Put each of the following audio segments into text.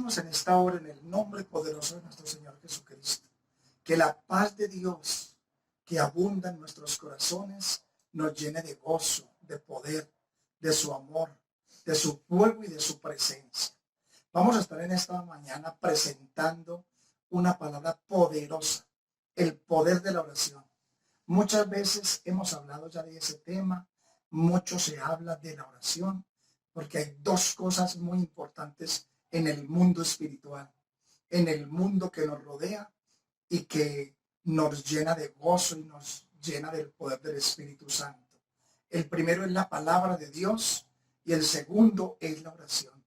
Pedimos en esta hora, en el nombre poderoso de nuestro Señor Jesucristo, que la paz de Dios que abunda en nuestros corazones nos llene de gozo, de poder, de su amor, de su fuego y de su presencia. Vamos a estar en esta mañana presentando una palabra poderosa, el poder de la oración. Muchas veces hemos hablado ya de ese tema, mucho se habla de la oración, porque hay dos cosas muy importantes en el mundo espiritual, en el mundo que nos rodea y que nos llena de gozo y nos llena del poder del Espíritu Santo. El primero es la palabra de Dios y el segundo es la oración,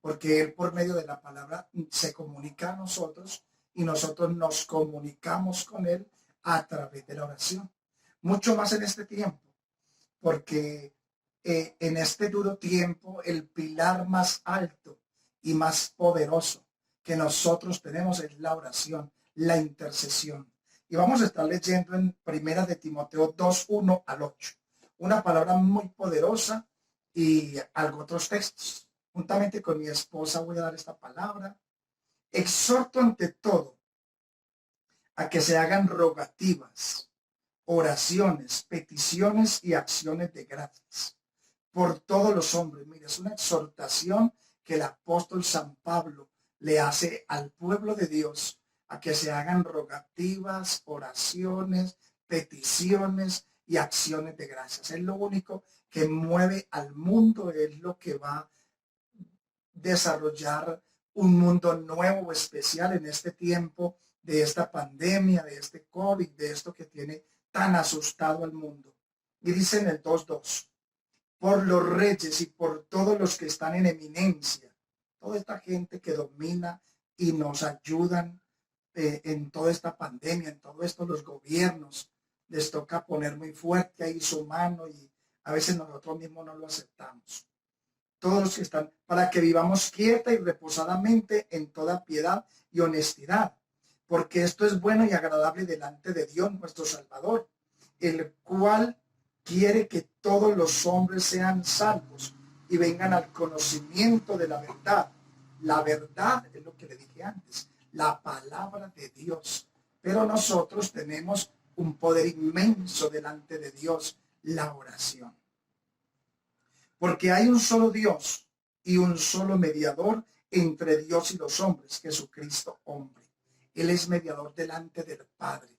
porque Él por medio de la palabra se comunica a nosotros y nosotros nos comunicamos con Él a través de la oración. Mucho más en este tiempo, porque en este duro tiempo el pilar más alto y más poderoso que nosotros tenemos es la oración, la intercesión. Y vamos a estar leyendo en Primera de Timoteo 2:1 al 8. Una palabra muy poderosa y algo otros textos. Juntamente con mi esposa voy a dar esta palabra. Exhorto ante todo a que se hagan rogativas, oraciones, peticiones y acciones de gracias por todos los hombres. Mira, es una exhortación que el apóstol San Pablo le hace al pueblo de Dios a que se hagan rogativas, oraciones, peticiones y acciones de gracias. Es lo único que mueve al mundo, es lo que va a desarrollar un mundo nuevo, especial en este tiempo de esta pandemia, de este COVID, de esto que tiene tan asustado al mundo. Y dice en el 2:2, por los reyes y por todos los que están en eminencia, toda esta gente que domina y nos ayudan en toda esta pandemia, en todo esto los gobiernos, les toca poner muy fuerte ahí su mano y a veces nosotros mismos no lo aceptamos. Todos los que están, para que vivamos quieta y reposadamente en toda piedad y honestidad, porque esto es bueno y agradable delante de Dios nuestro Salvador, el cual quiere que todos los hombres sean salvos y vengan al conocimiento de la verdad. La verdad es lo que le dije antes, la palabra de Dios. Pero nosotros tenemos un poder inmenso delante de Dios, la oración. Porque hay un solo Dios y un solo mediador entre Dios y los hombres, Jesucristo hombre. Él es mediador delante del Padre.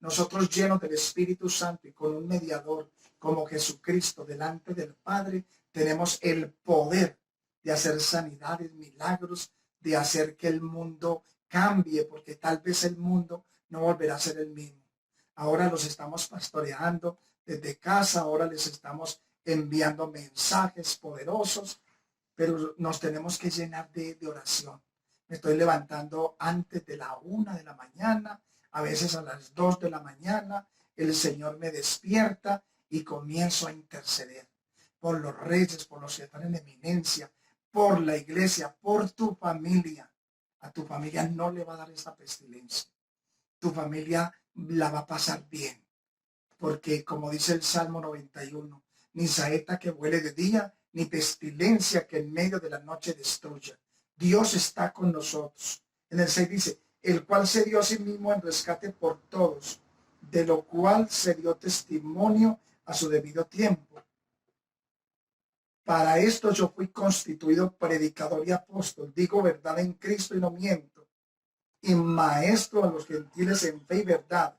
Nosotros llenos del Espíritu Santo y con un mediador como Jesucristo delante del Padre, tenemos el poder de hacer sanidades, milagros, de hacer que el mundo cambie, porque tal vez el mundo no volverá a ser el mismo. Ahora los estamos pastoreando desde casa, ahora les estamos enviando mensajes poderosos, pero nos tenemos que llenar de oración. Me estoy levantando antes de la 1 de la mañana, a veces a las 2 de la mañana, el Señor me despierta y comienzo a interceder por los reyes, por los que están en eminencia, por la iglesia, por tu familia. A tu familia no le va a dar esta pestilencia. Tu familia la va a pasar bien, porque como dice el Salmo 91, ni saeta que vuele de día, ni pestilencia que en medio de la noche destruya. Dios está con nosotros. En el 6 dice, el cual se dio a sí mismo en rescate por todos, de lo cual se dio testimonio a su debido tiempo. Para esto yo fui constituido predicador y apóstol, digo verdad en Cristo y no miento, y maestro a los gentiles en fe y verdad.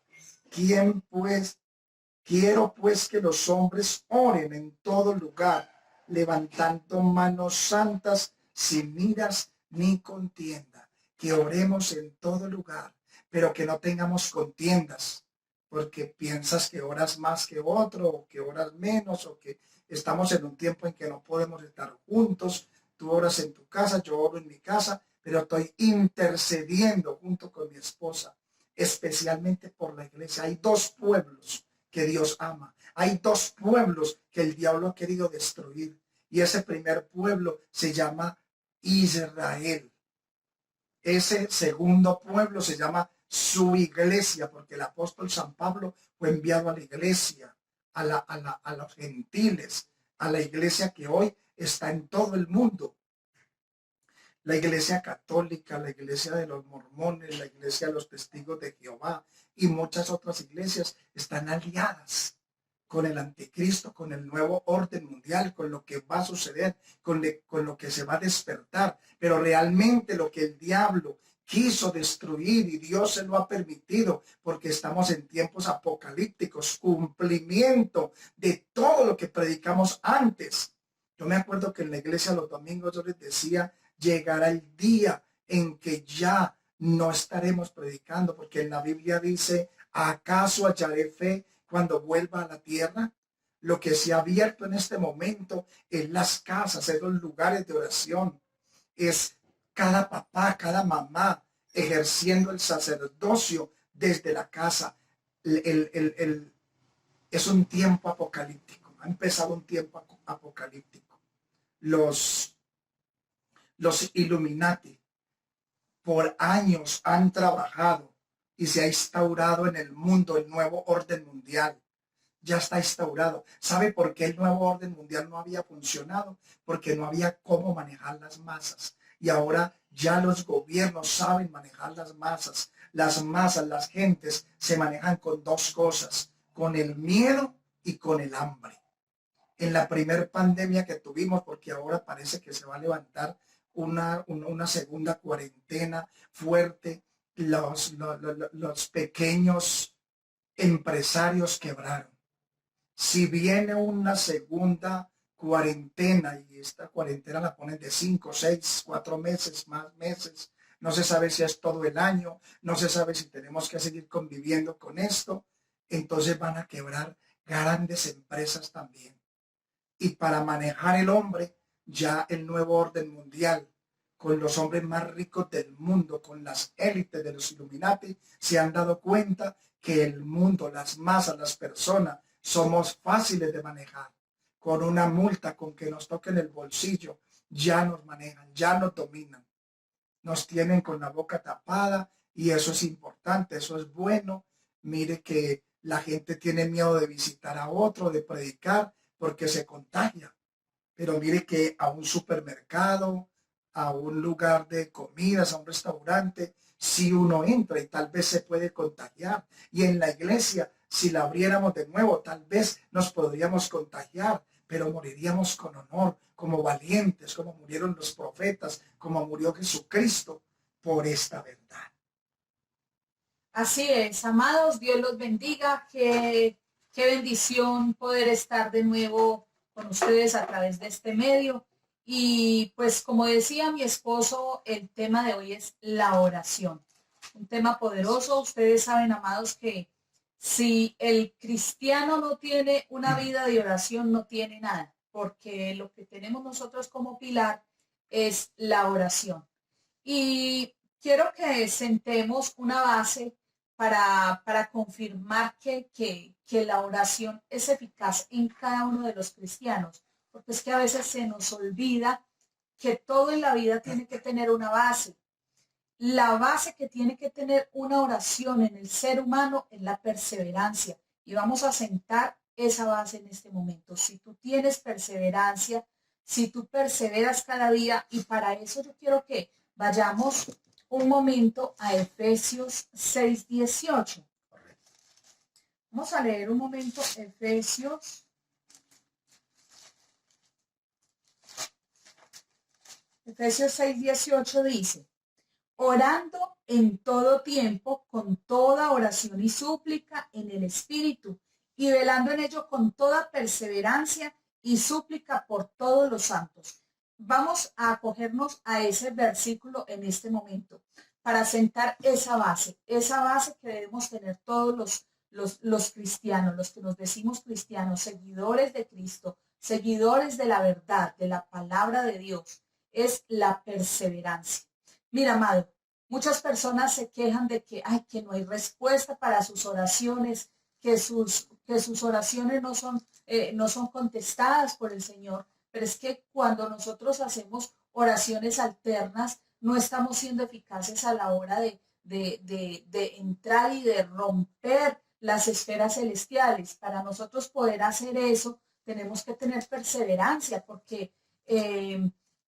Quiero pues que los hombres oren en todo lugar, levantando manos santas, sin iras ni contienda. Que oremos en todo lugar, pero que no tengamos contiendas, porque piensas que oras más que otro, o que oras menos, o que estamos en un tiempo en que no podemos estar juntos. Tú oras en tu casa, yo oro en mi casa, pero estoy intercediendo junto con mi esposa, especialmente por la iglesia. Hay dos pueblos que Dios ama. Hay dos pueblos que el diablo ha querido destruir. Y ese primer pueblo se llama Israel. Ese segundo pueblo se llama su iglesia, porque el apóstol San Pablo fue enviado a la iglesia, a los gentiles, a la iglesia que hoy está en todo el mundo. La iglesia católica, la iglesia de los mormones, la iglesia de los testigos de Jehová y muchas otras iglesias están aliadas con el anticristo, con el nuevo orden mundial, con lo que va a suceder, con lo que se va a despertar. Pero realmente lo que el diablo quiso destruir y Dios se lo ha permitido porque estamos en tiempos apocalípticos, cumplimiento de todo lo que predicamos antes. Yo me acuerdo que en la iglesia los domingos yo les decía, llegará el día en que ya no estaremos predicando, porque en la Biblia dice, ¿acaso hallaré fe cuando vuelva a la tierra? Lo que se ha abierto en este momento es las casas, es los lugares de oración, es cada papá, cada mamá ejerciendo el sacerdocio desde la casa. Es un tiempo apocalíptico, ha empezado un tiempo apocalíptico. Los Illuminati por años han trabajado y se ha instaurado en el mundo el nuevo orden mundial. Ya está instaurado. ¿Sabe por qué el nuevo orden mundial no había funcionado? Porque no había cómo manejar las masas. Y ahora ya los gobiernos saben manejar las masas. Las masas, las gentes se manejan con dos cosas, con el miedo y con el hambre. En la primer pandemia que tuvimos, porque ahora parece que se va a levantar una segunda cuarentena fuerte, los pequeños empresarios quebraron. Si viene una segunda cuarentena y esta cuarentena la ponen de 5, 6, 4 meses, más meses, no se sabe si es todo el año, no se sabe si tenemos que seguir conviviendo con esto, entonces van a quebrar grandes empresas también. Y para manejar el hombre, ya el nuevo orden mundial, con los hombres más ricos del mundo, con las élites de los Illuminati, se han dado cuenta que el mundo, las masas, las personas, somos fáciles de manejar. Con una multa, con que nos toquen el bolsillo, ya nos manejan, ya nos dominan. Nos tienen con la boca tapada y eso es importante, eso es bueno. Mire que la gente tiene miedo de visitar a otro, de predicar, porque se contagia. Pero mire que a un supermercado, a un lugar de comidas, a un restaurante, si uno entra y tal vez se puede contagiar. Y en la iglesia, si la abriéramos de nuevo, tal vez nos podríamos contagiar, pero moriríamos con honor, como valientes, como murieron los profetas, como murió Jesucristo por esta verdad. Así es, amados, Dios los bendiga. Qué bendición poder estar de nuevo con ustedes a través de este medio. Y pues como decía mi esposo, el tema de hoy es la oración. Un tema poderoso. Ustedes saben, amados, que si el cristiano no tiene una vida de oración, no tiene nada, porque lo que tenemos nosotros como pilar es la oración. Y quiero que sentemos una base para confirmar que la oración es eficaz en cada uno de los cristianos, porque es que a veces se nos olvida que todo en la vida tiene que tener una base. La base que tiene que tener una oración en el ser humano es la perseverancia. Y vamos a sentar esa base en este momento. Si tú tienes perseverancia, si tú perseveras cada día, y para eso yo quiero que vayamos un momento a Efesios 6:18. Vamos a leer un momento Efesios 6:18 dice: orando en todo tiempo, con toda oración y súplica en el Espíritu, y velando en ello con toda perseverancia y súplica por todos los santos. Vamos a acogernos a ese versículo en este momento para sentar esa base que debemos tener todos los cristianos, los que nos decimos cristianos, seguidores de Cristo, seguidores de la verdad, de la palabra de Dios, es la perseverancia. Mira, amado, muchas personas se quejan de que no hay respuesta para sus oraciones, que sus oraciones no son contestadas por el Señor. Pero es que cuando nosotros hacemos oraciones alternas, no estamos siendo eficaces a la hora de entrar y de romper las esferas celestiales. Para nosotros poder hacer eso, tenemos que tener perseverancia, porque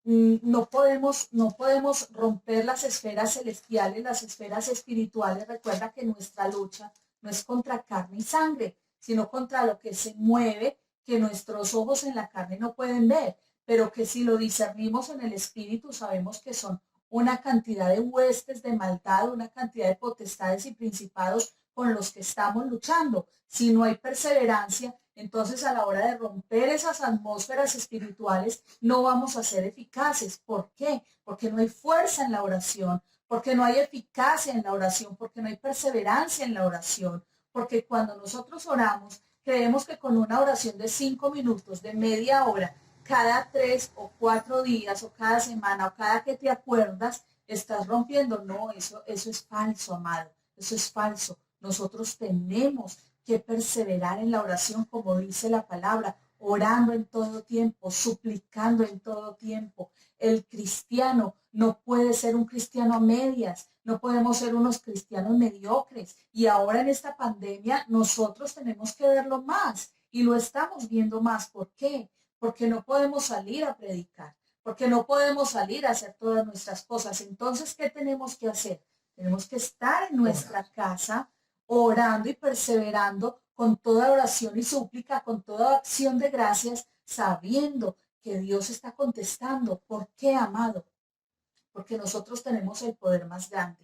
no podemos romper las esferas celestiales, las esferas espirituales. Recuerda que nuestra lucha no es contra carne y sangre, sino contra lo que se mueve, que nuestros ojos en la carne no pueden ver, pero que si lo discernimos en el espíritu, sabemos que son una cantidad de huestes de maldad, una cantidad de potestades y principados con los que estamos luchando. Si no hay perseverancia, entonces a la hora de romper esas atmósferas espirituales no vamos a ser eficaces. ¿Por qué? Porque no hay fuerza en la oración, porque no hay eficacia en la oración, porque no hay perseverancia en la oración, porque cuando nosotros oramos, creemos que con una oración de 5 minutos, de media hora, cada 3 o 4 días o cada semana o cada que te acuerdas, estás rompiendo. No, eso es falso, amado. Eso es falso. Nosotros tenemos que perseverar en la oración, como dice la palabra, orando en todo tiempo, suplicando en todo tiempo. El cristiano no puede ser un cristiano a medias, no podemos ser unos cristianos mediocres. Y ahora en esta pandemia nosotros tenemos que verlo más y lo estamos viendo más. ¿Por qué? Porque no podemos salir a predicar, porque no podemos salir a hacer todas nuestras cosas. Entonces, ¿qué tenemos que hacer? Tenemos que estar en nuestra casa orando y perseverando con toda oración y súplica, con toda acción de gracias, sabiendo que Dios está contestando. ¿Por qué, amado? Porque nosotros tenemos el poder más grande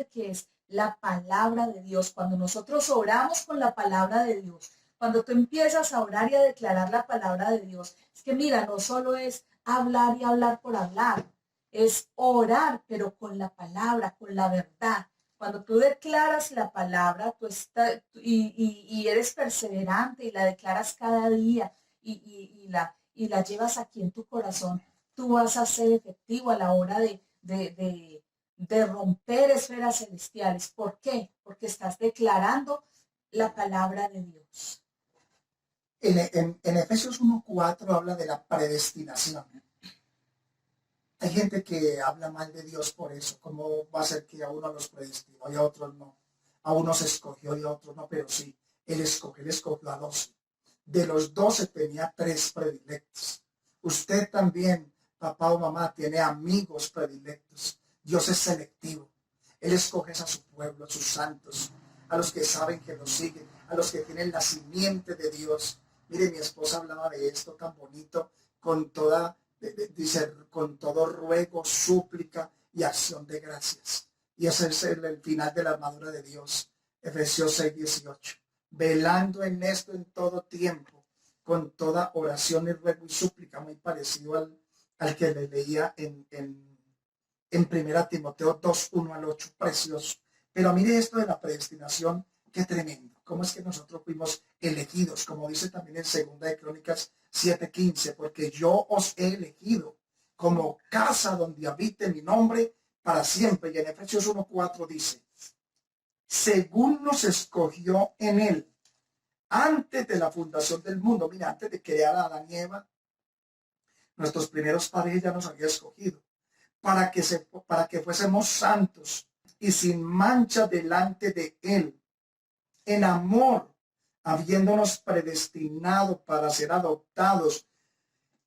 que es la palabra de Dios. Cuando nosotros oramos con la palabra de Dios, cuando tú empiezas a orar y a declarar la palabra de Dios, es que mira, no solo es hablar y hablar por hablar, es orar, pero con la palabra, con la verdad. Cuando tú declaras la palabra, y eres perseverante y la declaras cada día y la llevas aquí en tu corazón, tú vas a ser efectivo a la hora de romper esferas celestiales. ¿Por qué? Porque estás declarando la palabra de Dios. En Efesios 1:4 habla de la predestinación. Hay gente que habla mal de Dios por eso. ¿Cómo va a ser que a uno los predestinó y a otros no? A unos escogió y a otros no, pero sí, él escogió a 12. De los 12 tenía 3 predilectos. Usted también, papá o mamá, tiene amigos predilectos. Dios es selectivo. Él escoge a su pueblo, a sus santos, a los que saben que lo siguen, a los que tienen la simiente de Dios. Mire, mi esposa hablaba de esto tan bonito, con toda, dice, con todo ruego, súplica y acción de gracias. Y ese es el final de la armadura de Dios. Efesios 6:18. Velando en esto en todo tiempo, con toda oración y ruego y súplica, muy parecido al que le leía en 1 Timoteo 2:1-8, precioso. Pero mire esto de la predestinación, qué tremendo. ¿Cómo es que nosotros fuimos elegidos? Como dice también en 2 Crónicas 7:15, porque yo os he elegido como casa donde habite mi nombre para siempre. Y en Efesios 1:4 dice, según nos escogió en él, antes de la fundación del mundo. Mira, antes de crear a Adán y Eva, nuestros primeros padres ya nos había escogido para que fuésemos santos y sin mancha delante de él, en amor, habiéndonos predestinado para ser adoptados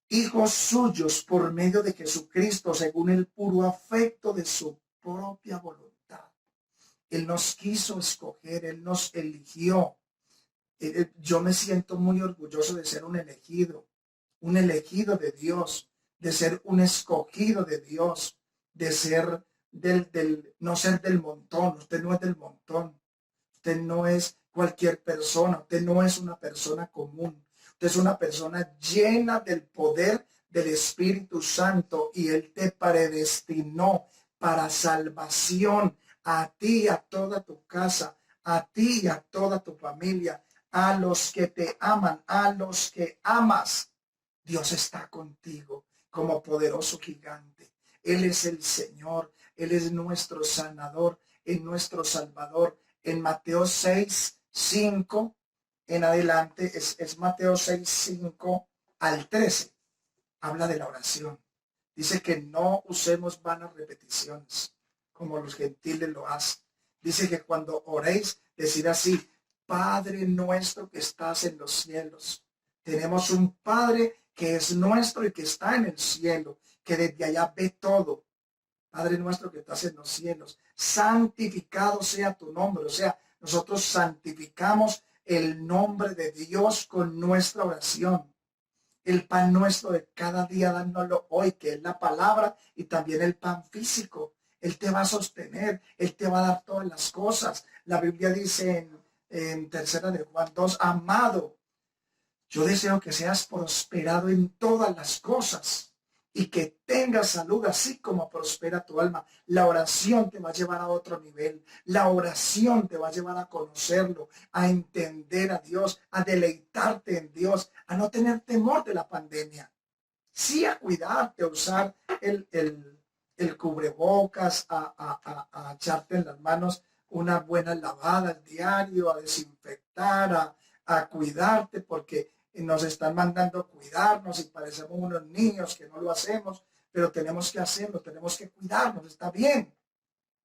hijos suyos por medio de Jesucristo, según el puro afecto de su propia voluntad. Él nos quiso escoger, él nos eligió. Yo me siento muy orgulloso de ser un elegido de Dios, de ser un escogido de Dios, de ser no ser del montón. Usted no es del montón, usted no es cualquier persona, usted no es una persona común, usted es una persona llena del poder del Espíritu Santo y Él te predestinó para salvación a ti y a toda tu casa, a ti y a toda tu familia, a los que te aman, a los que amas. Dios está contigo como poderoso gigante. Él es el Señor, Él es nuestro sanador, es nuestro salvador. En Mateo 6:5 en adelante, es Mateo 6:5-13. Habla de la oración. Dice que no usemos vanas repeticiones, como los gentiles lo hacen. Dice que cuando oréis, decid así, Padre nuestro que estás en los cielos. Tenemos un Padre que es nuestro y que está en el cielo, que desde allá ve todo. Padre nuestro que estás en los cielos, santificado sea tu nombre. O sea, nosotros santificamos el nombre de Dios con nuestra oración. El pan nuestro de cada día, dándolo hoy, que es la palabra, y también el pan físico. Él te va a sostener, Él te va a dar todas las cosas. La Biblia dice en tercera de Juan 2, amado, yo deseo que seas prosperado en todas las cosas y que tengas salud así como prospera tu alma. La oración te va a llevar a otro nivel. La oración te va a llevar a conocerlo, a entender a Dios, a deleitarte en Dios, a no tener temor de la pandemia. Sí, a cuidarte, a usar el cubrebocas, a echarte en las manos una buena lavada al diario, a desinfectar, a cuidarte, porque nos están mandando a cuidarnos y parecemos unos niños que no lo hacemos, pero tenemos que hacerlo, tenemos que cuidarnos, está bien,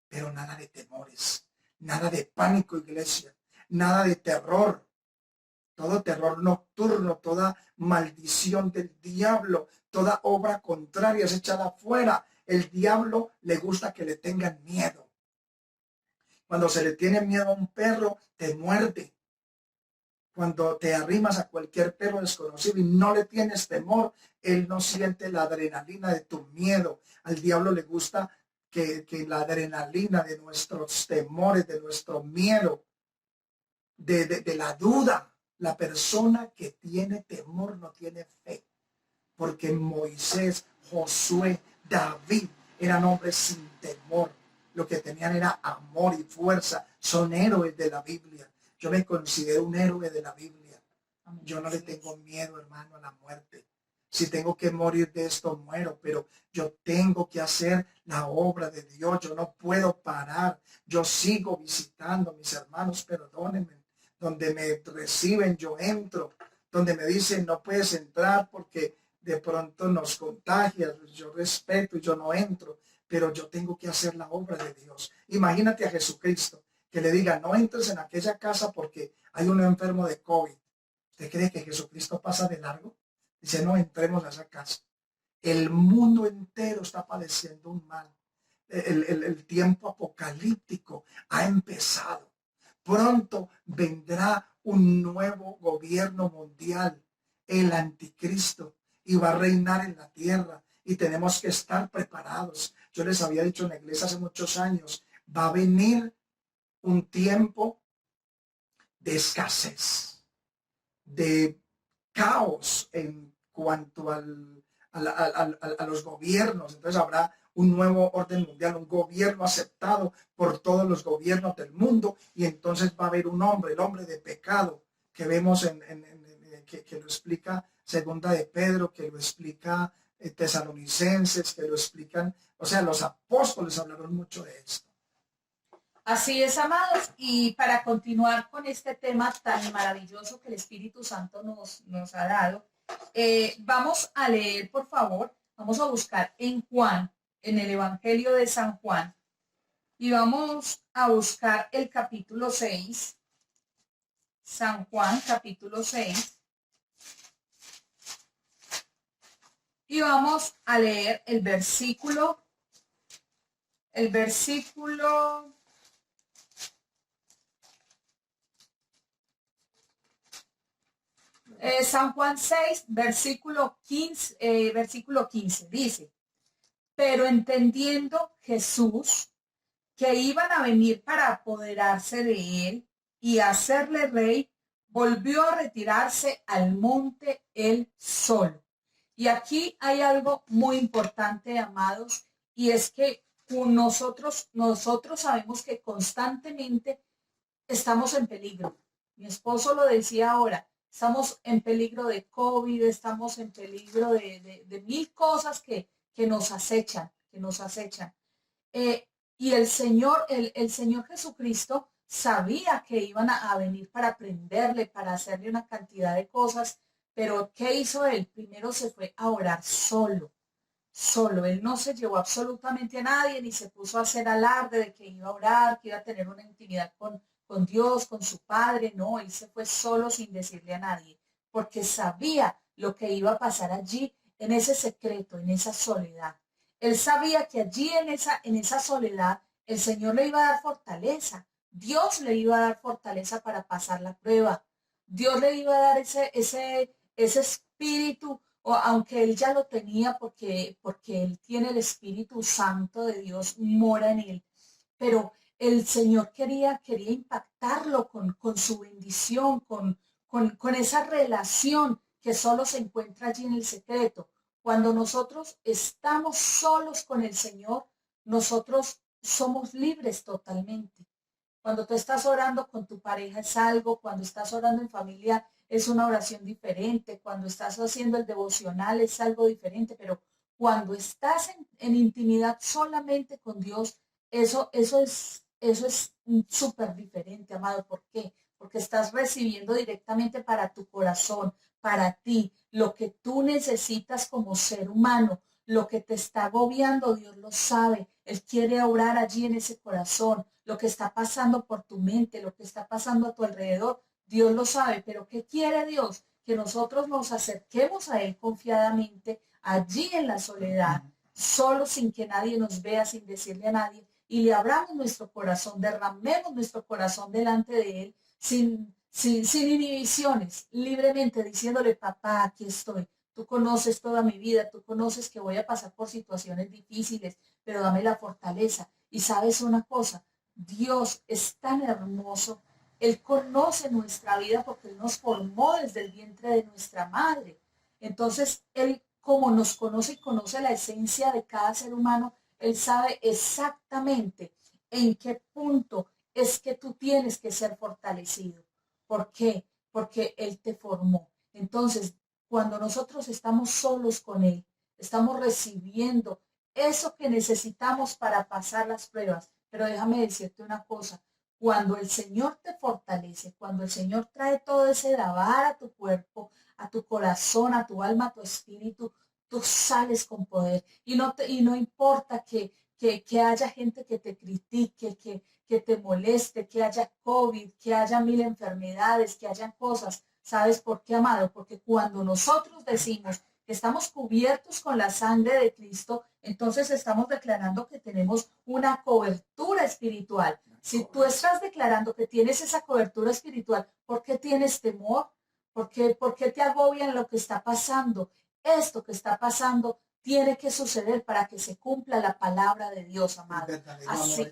pero nada de temores, nada de pánico, iglesia, nada de terror, todo terror nocturno, toda maldición del diablo, toda obra contraria es echada afuera. El diablo le gusta que le tengan miedo. Cuando se le tiene miedo a un perro, te muerde. Cuando te arrimas a cualquier perro desconocido y no le tienes temor, él no siente la adrenalina de tu miedo. Al diablo le gusta que la adrenalina de nuestros temores, de nuestro miedo, de la duda. La persona que tiene temor no tiene fe. Porque Moisés, Josué, David eran hombres sin temor. Lo que tenían era amor y fuerza. Son héroes de la Biblia. Yo me considero un héroe de la Biblia. Yo no le tengo miedo, hermano, a la muerte. Si tengo que morir de esto, muero, pero yo tengo que hacer la obra de Dios. Yo no puedo parar. Yo sigo visitando a mis hermanos, perdónenme. Donde me reciben, yo entro. Donde me dicen, no puedes entrar porque de pronto nos contagias. Yo respeto y yo no entro, pero yo tengo que hacer la obra de Dios. Imagínate a Jesucristo que le diga, no entres en aquella casa porque hay un enfermo de COVID. ¿Usted cree que Jesucristo pasa de largo? Dice, no entremos a esa casa. El mundo entero está padeciendo un mal. El tiempo apocalíptico ha empezado. Pronto vendrá un nuevo gobierno mundial, el anticristo, y va a reinar en la tierra. Y tenemos que estar preparados. Yo les había dicho en la iglesia hace muchos años, va a venir un tiempo de escasez, de caos en cuanto a los gobiernos. Entonces habrá un nuevo orden mundial, un gobierno aceptado por todos los gobiernos del mundo, y entonces va a haber un hombre, el hombre de pecado, que vemos que lo explica Segunda de Pedro, que lo explica Tesalonicenses, que lo explican, o sea, los apóstoles hablaron mucho de esto. Así es, amados, y para continuar con este tema tan maravilloso que el Espíritu Santo nos ha dado, vamos a leer, por favor, vamos a buscar en Juan, en el Evangelio de San Juan, y vamos a buscar el capítulo 6, San Juan, capítulo 6, y vamos a leer el versículo San Juan 6, versículo 15, dice, pero entendiendo Jesús que iban a venir para apoderarse de él y hacerle rey, volvió a retirarse al monte él solo. Y aquí hay algo muy importante, amados, y es que nosotros sabemos que constantemente estamos en peligro. Mi esposo lo decía ahora, estamos en peligro de COVID, estamos en peligro de mil cosas que nos acechan, y el Señor Jesucristo sabía que iban a venir para prenderle, para hacerle una cantidad de cosas, pero ¿qué hizo él? Primero se fue a orar solo. Él no se llevó absolutamente a nadie, ni se puso a hacer alarde de que iba a orar, que iba a tener una intimidad con Dios, con su Padre. No, él se fue solo sin decirle a nadie, porque sabía lo que iba a pasar allí, en ese secreto, en esa soledad. Él sabía que allí en esa soledad el Señor le iba a dar fortaleza. Dios le iba a dar fortaleza para pasar la prueba. Dios le iba a dar ese espíritu, o aunque él ya lo tenía porque él tiene el Espíritu Santo de Dios, mora en él. Pero el Señor quería impactarlo con su bendición, con esa relación que solo se encuentra allí en el secreto. Cuando nosotros estamos solos con el Señor, nosotros somos libres totalmente. Cuando tú estás orando con tu pareja es algo, cuando estás orando en familia es una oración diferente, cuando estás haciendo el devocional es algo diferente, pero cuando estás en intimidad solamente con Dios, eso es súper diferente, amado. ¿Por qué? Porque estás recibiendo directamente para tu corazón, para ti, lo que tú necesitas como ser humano, lo que te está agobiando, Dios lo sabe. Él quiere orar allí en ese corazón. Lo que está pasando por tu mente, lo que está pasando a tu alrededor, Dios lo sabe. Pero ¿qué quiere Dios? Que nosotros nos acerquemos a Él confiadamente, allí en la soledad, solo sin que nadie nos vea, sin decirle a nadie, y le abramos nuestro corazón, derramemos nuestro corazón delante de Él, sin inhibiciones, libremente diciéndole, papá, aquí estoy. Tú conoces toda mi vida, tú conoces que voy a pasar por situaciones difíciles, pero dame la fortaleza. Y sabes una cosa, Dios es tan hermoso. Él conoce nuestra vida porque Él nos formó desde el vientre de nuestra madre. Entonces, Él, como nos conoce y conoce la esencia de cada ser humano, Él sabe exactamente en qué punto es que tú tienes que ser fortalecido. ¿Por qué? Porque Él te formó. Entonces, cuando nosotros estamos solos con Él, estamos recibiendo eso que necesitamos para pasar las pruebas. Pero déjame decirte una cosa, cuando el Señor te fortalece, cuando el Señor trae todo ese dabar a tu cuerpo, a tu corazón, a tu alma, a tu espíritu, tú sales con poder. Y no importa que haya gente que te critique, que te moleste, que haya COVID, que haya mil enfermedades, que haya cosas. ¿Sabes por qué, amado? Porque cuando nosotros decimos que estamos cubiertos con la sangre de Cristo, entonces estamos declarando que tenemos una cobertura espiritual. Si tú estás declarando que tienes esa cobertura espiritual, ¿por qué tienes temor? Por qué te agobian lo que está pasando? Esto que está pasando tiene que suceder para que se cumpla la palabra de Dios, amado. Así,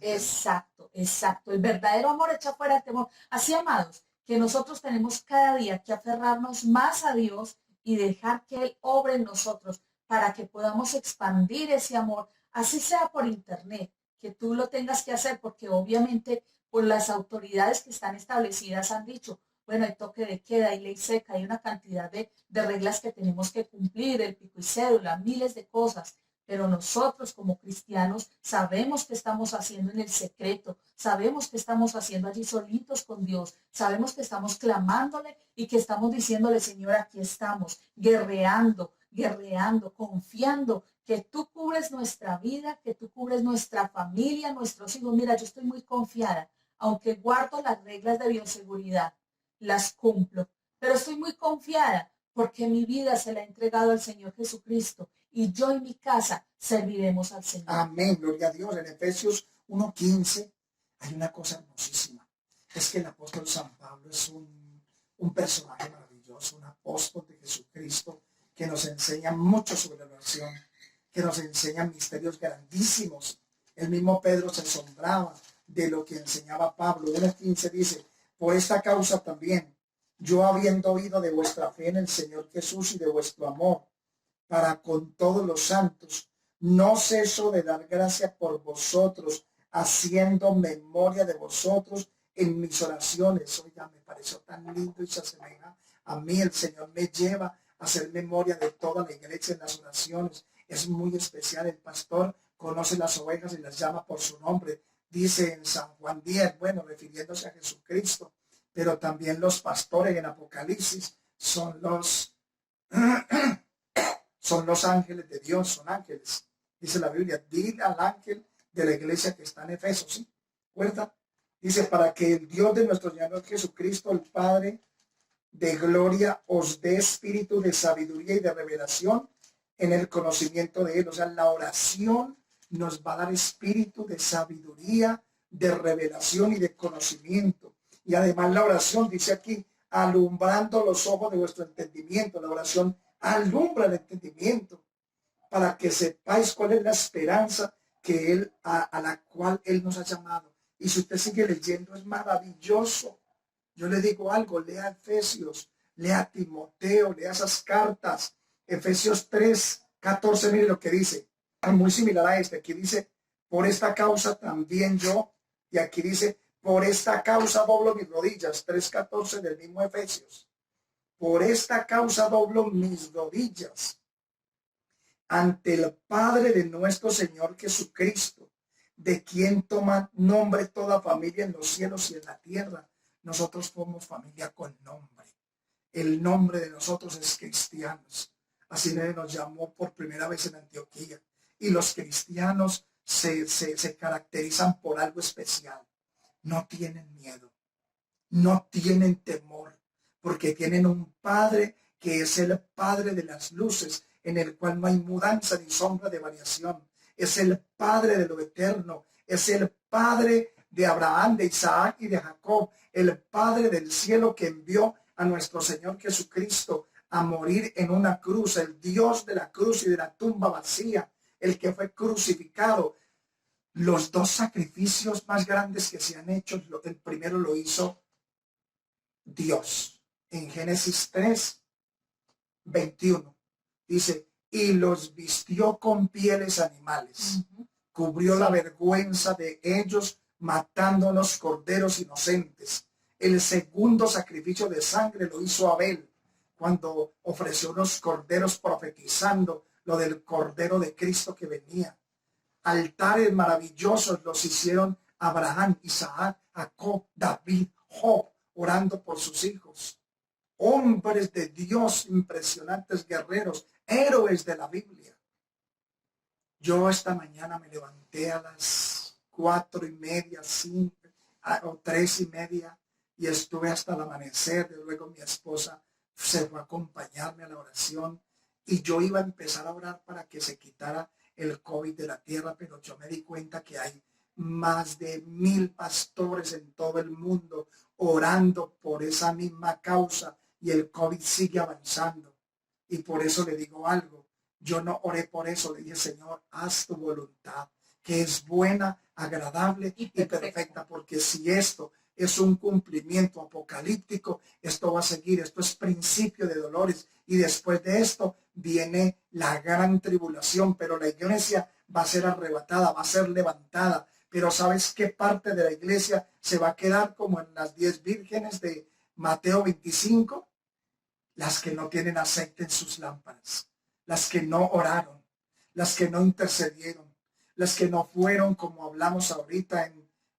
exacto, exacto. El verdadero amor echa fuera el temor. Así, amados, que nosotros tenemos cada día que aferrarnos más a Dios y dejar que Él obre en nosotros para que podamos expandir ese amor, así sea por internet, que tú lo tengas que hacer, porque obviamente por las autoridades que están establecidas han dicho, bueno, hay toque de queda, hay ley seca, hay una cantidad de reglas que tenemos que cumplir, el pico y cédula, miles de cosas. Pero nosotros como cristianos sabemos que estamos haciendo en el secreto, sabemos que estamos haciendo allí solitos con Dios, sabemos que estamos clamándole y que estamos diciéndole, Señor, aquí estamos, guerreando, guerreando, confiando que tú cubres nuestra vida, que tú cubres nuestra familia, nuestros hijos. Mira, yo estoy muy confiada, aunque guardo las reglas de bioseguridad, las cumplo, pero estoy muy confiada porque mi vida se la he entregado al Señor Jesucristo y yo y mi casa serviremos al Señor. Amén, gloria a Dios. En Efesios 1:15 hay una cosa hermosísima. Es que el apóstol San Pablo es un personaje maravilloso, un apóstol de Jesucristo que nos enseña mucho sobre la oración, que nos enseña misterios grandísimos. El mismo Pedro se asombraba de lo que enseñaba Pablo. 1:15 dice, por esta causa también, yo habiendo oído de vuestra fe en el Señor Jesús y de vuestro amor para con todos los santos, no ceso de dar gracia por vosotros, haciendo memoria de vosotros en mis oraciones. Oiga, me pareció tan lindo y se asemeja a mí. El Señor me lleva a hacer memoria de toda la iglesia en las oraciones. Es muy especial. El pastor conoce las ovejas y las llama por su nombre. Dice en San Juan 10, bueno, refiriéndose a Jesucristo, pero también los pastores en Apocalipsis son los ángeles de Dios, son ángeles. Dice la Biblia, dile al ángel de la iglesia que está en Efeso, ¿sí? ¿Recuerda? Dice, para que el Dios de nuestro Señor Jesucristo, el Padre de gloria os dé espíritu de sabiduría y de revelación en el conocimiento de él. O sea, la oración nos va a dar espíritu de sabiduría, de revelación y de conocimiento. Y además la oración dice aquí, alumbrando los ojos de vuestro entendimiento. La oración alumbra el entendimiento para que sepáis cuál es la esperanza que él, a la cual él nos ha llamado. Y si usted sigue leyendo, es maravilloso. Yo le digo algo, lea Efesios, lea Timoteo, lea esas cartas. Efesios 3:14, mire lo que dice. Muy similar a este. Aquí dice, por esta causa también yo. Y aquí dice, por esta causa doblo mis rodillas. 3:14 del mismo Efesios. Por esta causa doblo mis rodillas ante el Padre de nuestro Señor Jesucristo, de quien toma nombre toda familia en los cielos y en la tierra. Nosotros somos familia con nombre. El nombre de nosotros es cristianos. Así nos llamó por primera vez en Antioquía. Y los cristianos se caracterizan por algo especial. No tienen miedo, no tienen temor, porque tienen un Padre que es el Padre de las luces, en el cual no hay mudanza ni sombra de variación. Es el Padre de lo eterno, es el Padre de Abraham, de Isaac y de Jacob, el Padre del cielo que envió a nuestro Señor Jesucristo a morir en una cruz, el Dios de la cruz y de la tumba vacía, el que fue crucificado. Los dos sacrificios más grandes que se han hecho, el primero lo hizo Dios. En Génesis 3:21 dice, y los vistió con pieles animales, cubrió la vergüenza de ellos matando los corderos inocentes. El segundo sacrificio de sangre lo hizo Abel, cuando ofreció unos corderos profetizando lo del cordero de Cristo que venía. Altares maravillosos los hicieron Abraham, Isaac, Jacob, David, Job, orando por sus hijos. Hombres de Dios, impresionantes guerreros, héroes de la Biblia. Yo esta mañana me levanté a las 4:30, 5 o 3:30 y estuve hasta el amanecer. Luego mi esposa se fue a acompañarme a la oración y yo iba a empezar a orar para que se quitara el COVID de la tierra, pero yo me di cuenta que hay más de 1,000 pastores en todo el mundo orando por esa misma causa y el COVID sigue avanzando. Y por eso le digo algo, yo no oré por eso, le dije, Señor, haz tu voluntad, que es buena, agradable y perfecta, porque si esto es un cumplimiento apocalíptico, esto va a seguir, esto es principio de dolores, y después de esto viene la gran tribulación, pero la iglesia va a ser arrebatada, va a ser levantada. Pero ¿sabes qué parte de la iglesia se va a quedar como en las 10 vírgenes de Mateo 25? Las que no tienen aceite en sus lámparas, las que no oraron, las que no intercedieron, las que no fueron, como hablamos ahorita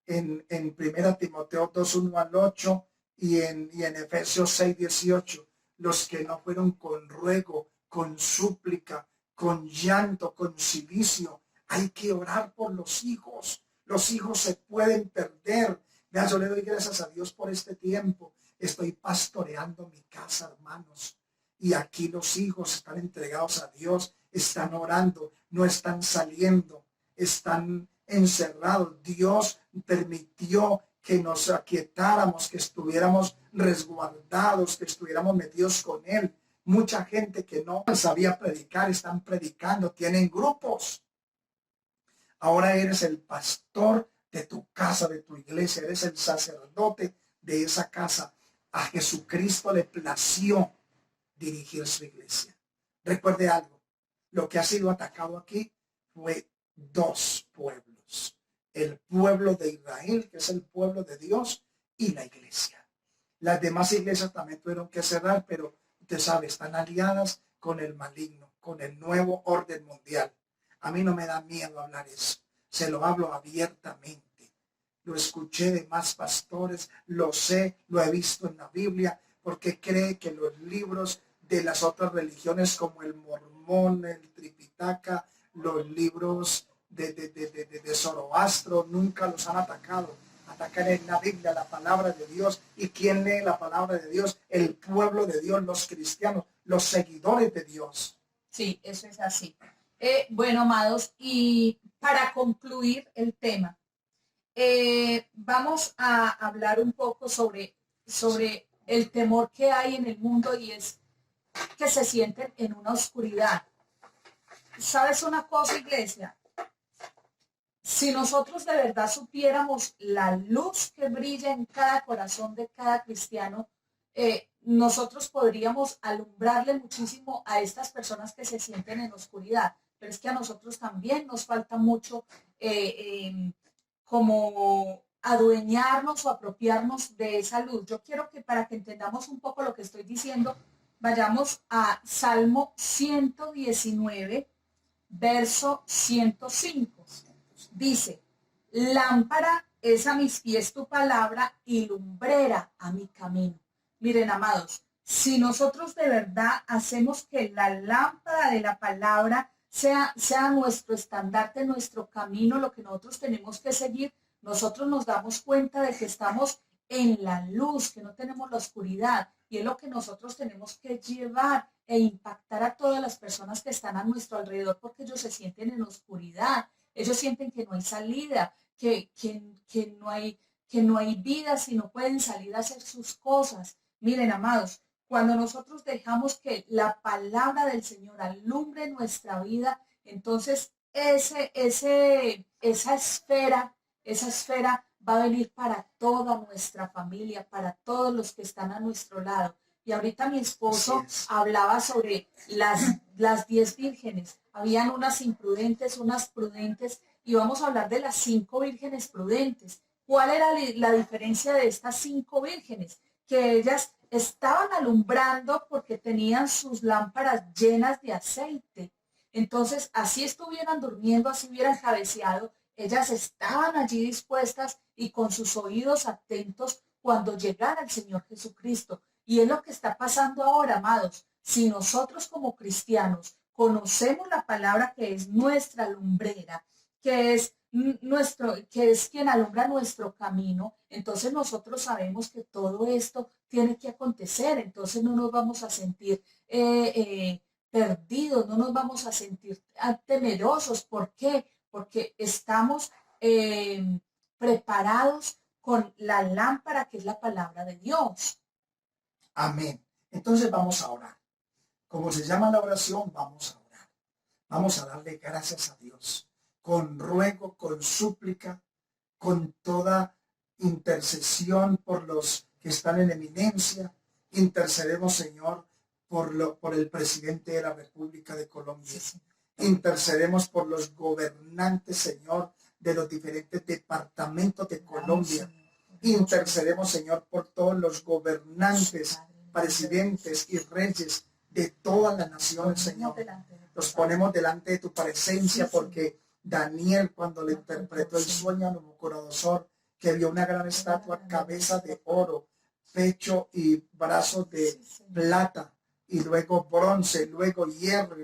en 1 Timoteo 2:1-8 y en Efesios 6:18, los que no fueron con ruego, con súplica, con llanto, con cilicio. Hay que orar por los hijos. Los hijos se pueden perder. Vea, yo le doy gracias a Dios por este tiempo. Estoy pastoreando mi casa, hermanos. Y aquí los hijos están entregados a Dios, están orando, no están saliendo, están encerrados. Dios permitió que nos aquietáramos, que estuviéramos resguardados, que estuviéramos metidos con Él. Mucha gente que no sabía predicar, están predicando, tienen grupos. Ahora eres el pastor de tu casa, de tu iglesia, eres el sacerdote de esa casa. A Jesucristo le plació dirigir su iglesia. Recuerde algo, lo que ha sido atacado aquí fue dos pueblos. El pueblo de Israel, que es el pueblo de Dios, y la iglesia. Las demás iglesias también tuvieron que cerrar, pero usted sabe, están aliadas con el maligno, con el nuevo orden mundial. A mí no me da miedo hablar eso. Se lo hablo abiertamente. Lo escuché de más pastores, lo sé, lo he visto en la Biblia, porque cree que los libros de las otras religiones como el Mormón, el Tripitaka, los libros de Zoroastro nunca los han atacado. Atacan en la Biblia la palabra de Dios. ¿Y quién lee la palabra de Dios? El pueblo de Dios, los cristianos, los seguidores de Dios. Sí, eso es así. Bueno, amados, y para concluir el tema, vamos a hablar un poco sobre el temor que hay en el mundo y es que se sienten en una oscuridad. ¿Sabes una cosa, iglesia? Si nosotros de verdad supiéramos la luz que brilla en cada corazón de cada cristiano, nosotros podríamos alumbrarle muchísimo a estas personas que se sienten en oscuridad. Pero es que a nosotros también nos falta mucho como adueñarnos o apropiarnos de esa luz. Yo quiero que para que entendamos un poco lo que estoy diciendo, vayamos a Salmo 119, verso 105. Dice, lámpara es a mis pies tu palabra y lumbrera a mi camino. Miren, amados, si nosotros de verdad hacemos que la lámpara de la palabra sea nuestro estandarte, nuestro camino, lo que nosotros tenemos que seguir, nosotros nos damos cuenta de que estamos en la luz, que no tenemos la oscuridad, y es lo que nosotros tenemos que llevar e impactar a todas las personas que están a nuestro alrededor, porque ellos se sienten en oscuridad, ellos sienten que no hay salida, que no hay vida si no pueden salir a hacer sus cosas. Miren, amados, cuando nosotros dejamos que la palabra del Señor alumbre nuestra vida, entonces esa esfera va a venir para toda nuestra familia, para todos los que están a nuestro lado. Y ahorita mi esposo hablaba sobre las 10 vírgenes. Habían unas imprudentes, unas prudentes, y vamos a hablar de las 5 vírgenes prudentes. ¿Cuál era la diferencia de estas 5 vírgenes? Que ellas estaban alumbrando porque tenían sus lámparas llenas de aceite. Entonces, así estuvieran durmiendo, así hubieran cabeceado, ellas estaban allí dispuestas y con sus oídos atentos cuando llegara el Señor Jesucristo. Y es lo que está pasando ahora, amados. Si nosotros como cristianos conocemos la palabra que es nuestra lumbrera, que es quien alumbra nuestro camino, entonces nosotros sabemos que todo esto tiene que acontecer, entonces no nos vamos a sentir perdidos, no nos vamos a sentir temerosos. ¿Por qué? Porque estamos preparados con la lámpara que es la palabra de Dios. Amén. Entonces vamos a orar. Como se llama la oración, vamos a orar. Vamos a darle gracias a Dios. Con ruego, con súplica, con toda intercesión por los que están en eminencia. Intercedemos, Señor, por el presidente de la República de Colombia. Intercedemos por los gobernantes, Señor, de los diferentes departamentos de Colombia. Intercedemos, Señor, por todos los gobernantes, presidentes y reyes de todas las naciones, Señor. Los ponemos delante de tu presencia porque Daniel, cuando le interpretó el sueño a Nabucodonosor, que vio una gran estatua, cabeza de oro, pecho y brazos de plata, y luego bronce, luego hierro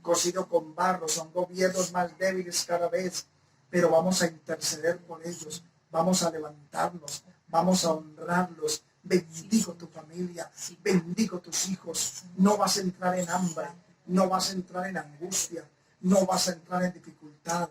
cocido con barro. Son gobiernos más débiles cada vez, pero vamos a interceder por ellos, vamos a levantarlos, vamos a honrarlos. Bendigo tu familia, bendigo tus hijos. No vas a entrar en hambre, no vas a entrar en angustia, no vas a entrar en dificultad,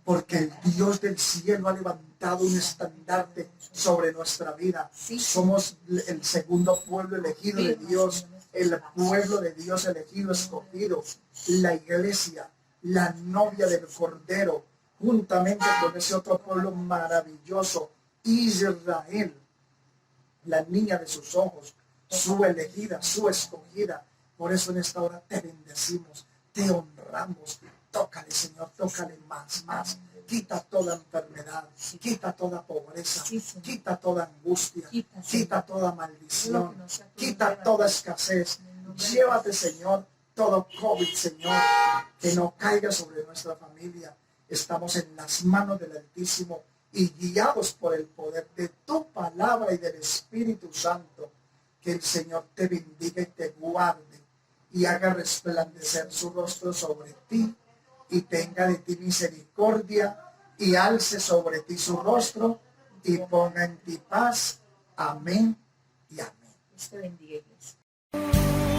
porque el Dios del cielo ha levantado un estandarte sobre nuestra vida. Somos el segundo pueblo elegido de Dios, el pueblo de Dios elegido, escogido, la iglesia, la novia del Cordero, juntamente con ese otro pueblo maravilloso, Israel, la niña de sus ojos, su elegida, su escogida. Por eso en esta hora te bendecimos, te honramos. Tócale, Señor, tócale más. Quita toda enfermedad, quita toda pobreza, quita toda angustia, quita toda maldición, quita toda escasez. Llévate, Señor, todo COVID, Señor, que no caiga sobre nuestra familia. Estamos en las manos del Altísimo y guiados por el poder de tu palabra y del Espíritu Santo. Que el Señor te bendiga y te guarde y haga resplandecer su rostro sobre ti y tenga de ti misericordia y alce sobre ti su rostro y ponga en ti paz. Amén y amén. Dios te bendiga, iglesia.